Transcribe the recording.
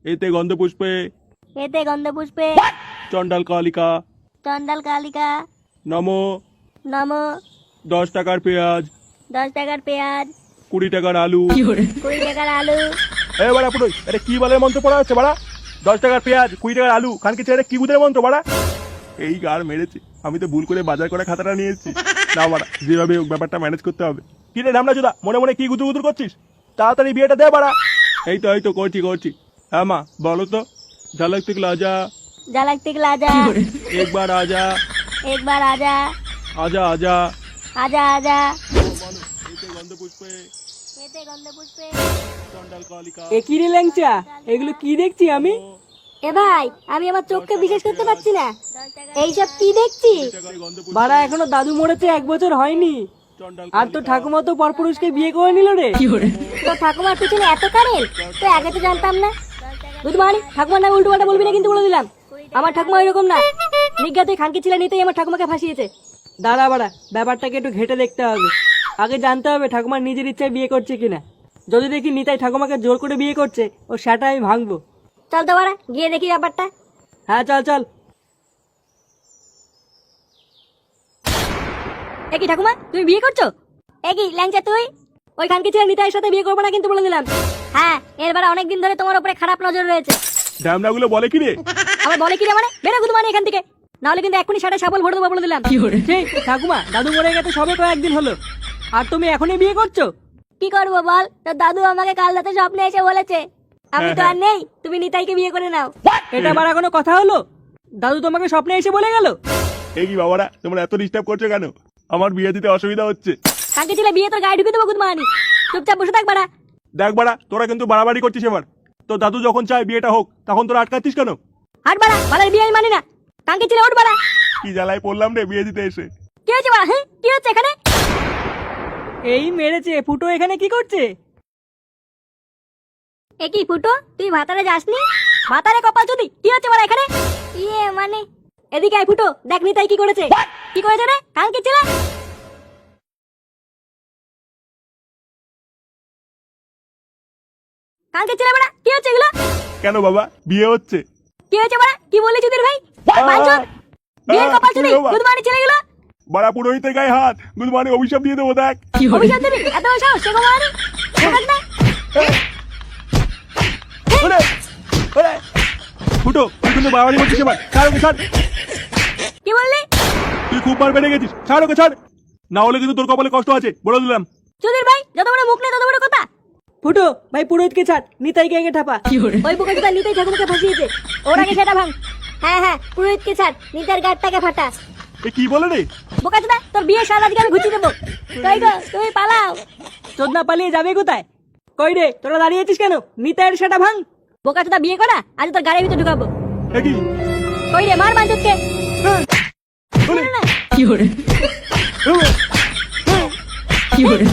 এতে গন্ধপুষ্পে এতে গন্ধপুষ্পে চণ্ডাল কালিকা চণ্ডাল কালিকা নমো। নম। 10 টাকার পেঁয়াজ, 10 টাকার পেঁয়াজ, 20 টাকার আলু। 20 টাকার আলু। এ বাড়া পুরোই, এটা কি বলে মন্ত্র পড়া হচ্ছে বাড়া? 10 টাকার পেঁয়াজ, 20 টাকার আলু, খানকে ছেড়ে কি বুঝে মন্ত্র বাড়া? এই গাড় মেরেছে, আমি তো ভুল করে বাজার করা খাতাটা নিয়ে এসেছি। না বাড়া, যেভাবে হোক ব্যাপারটা ম্যানেজ করতে হবে। কি রে নামনা চোদা, মনে মনে কি গুদুর গুদুর করছিস? তাড়াতাড়ি বিয়েটা দে বাড়া। এই তো করছি। হ্যাঁ মা বলো তো। ঝলক দিখলা যা, ঝলক দিখলা যা, একবার আজা, একবার আজা, আজা আজা। আজা আজা। এতে গন্ধপুষ্পে এতে গন্ধপুষ্পে চণ্ডাল কালিকা। এ কি রে ল্যাংচা, এগুলো কি দেখছি আমি? এ ভাই, আমি আমার চোখকে বিশ্বাস করতে পারছি না। এইসব কি দেখছি? বাড়া এখনো দাদু মরেছে 1 বছর হয়নি, আর তো ঠাকুমা তো পরপুরুষকে বিয়ে করে নিল রে। তো ঠাকুমার পিছনে এত কারেন্ট, তো আগে তো জানতাম না। বুধমানি, ঠাকুমার নামে উল্টো পাল্টা বলবি না কিন্তু বলে দিলাম। আমার ঠাকুমা এরকম না। নিজ্ঞাতে খানকি ছেলে নিতেই আমার ঠাকুমাকে ফাঁসিয়েছে। দাঁড়া বাড়া, ব্যাপারটাকে একটু ঘেটে দেখতে হবে। আগে জানতে হবে ঠাকুমার নিজের ইচ্ছায় বিয়ে করছে কিনা। যদি দেখি নিতাই ঠাকুমাকে জোর করে বিয়ে করছে, ও সেটা আমি ভাঙবো। চল তো বাড়া, গিয়ে দেখি ব্যাপারটা। হ্যাঁ চল। এ কি ঠাকুমা, তুমি বিয়ে করছো? এ কি ল্যাংচা তুই? ওই খানকি ছেলে নিতাইয়ের সাথে বিয়ে করবো না কিন্তু বলে দিলাম। হ্যাঁ, এরবার অনেকদিন ধরে তোমার উপরে খারাপ নজর রয়েছে। ড্যামনাগুলো বলে কি রে? আবার বলে কি রে মানে? বেরো গুদমানি এখান থেকে, নাহলে কিন্তু এক্ষুনি সাটা সাবল ভরে দেবো বলে দিলাম। সেই ঠাকুমা, দাদু মরে গেছে সবে কয়েকদিন হলো, আর তুমি এখনই বিয়ে করছো? কি করবো বল, তোর দাদু আমাকে কাল রাতে স্বপ্নে এসে বলেছে আমি তো আর নেই, তুমি নিতাইকে বিয়ে করে নাও। এটা বাড়া কোনো কথা হলো? দাদু তোমাকে স্বপ্নে এসে বলে গেল? এই কি বাবারা, তোমরা এত ডিস্টার্ব করছো কেন? আমার বিয়ে দিতে অসুবিধা হচ্ছে। খানকি ছেলে বিয়ে তোর গায়ে ঢুকে দেবো গুদমানি, চুপচাপ বসে থাক বাড়া। দেখ বাড়া, তোরা কিন্তু বাড়াবাড়ি করছিস এবার। তো দাদু যখন চায় বিয়েটা হোক, তখন তোরা আটকাচ্ছিস কেন? হাট বাড়া, বালের বিয়ে আমি মানি না। খানকি ছেলে ওঠ বাড়া। কি জ্বালায় পড়লাম রে বিয়ে দিতে এসে। কি হয়েছে বাড়া? হ্যাঁ, কি হচ্ছে এখানে? এই মেরেছে, ফুটো এখানে কি করছে? এ কি ফুটো, তুই ভাতারে যাসনি? ভাতারে কপাল চুদি, কি হচ্ছে বাড়া এখানে? ইয়ে মানে, এদিকে আয় ফুটো, দেখ নিতাই কি করেছে। কি করেছে রে খানকি ছেলে? খানকি ছেলে বাড়া, কি হচ্ছে এগুলো? কেন বাবা, বিয়ে হচ্ছে? কি হয়েছে বাড়া? কি বললি চুদির ভাই? বাঞ্চোদ, বিয়ের কপাল চুদি, গুদমানি ছেলেগুলো। বাড়া পুরোহিতের গায়ে হাত, গুদমানি অভিশাপ দিয়ে দেবো দেখ। অভিশাপ দিবি? এত বড় সাহস, সে গুদমানি? দেখ না। ওরে ওরে ফুটো, তুই কিন্তু বাড়াবাড়ি করছিস এবার। ছাড় ওকে, ছাড়। কি বললি? তুই খুব বার বেড়ে গেছিস, ছাড় ওকে ছাড়। না হলে কিন্তু তোর কপালে কষ্ট আছে, বলে দিলাম। চুদির ভাই, যত বড় মুখ নেই তত বড় কথা। ফুটো ভাই, পুরোহিতকে ছাড়, নিতাইকে আগে ঠাপা। ওই বোকা চোদা নিতাই ঠাকুমাকে ফাঁসিয়েছে, ওর আগে সেটা ভাঙ। হ্যাঁ, পুরোহিতকে ছাড়, নিতার গাড়টাকে ফাটা। এ কি বলে রে? বোকা চোদা, তোর বিয়ে সারা আজকে আমি ঘুচিয়ে দেবো। তাই গো, তুমি পালাও। চোদনা পালিয়ে যাবে কোথায়? কই রে, তোরা দাঁড়িয়েছিস কেন? নিতাইয়ের সেটা ভাঙ। বোকা চোদা বিয়ে করা, আজ তোর গাড়ির ভিতরে ঢুকাবো। এ কি? কই রে, মার বাঞ্চোদকে। ওরে, কি হরে? ওরে। কি হরে?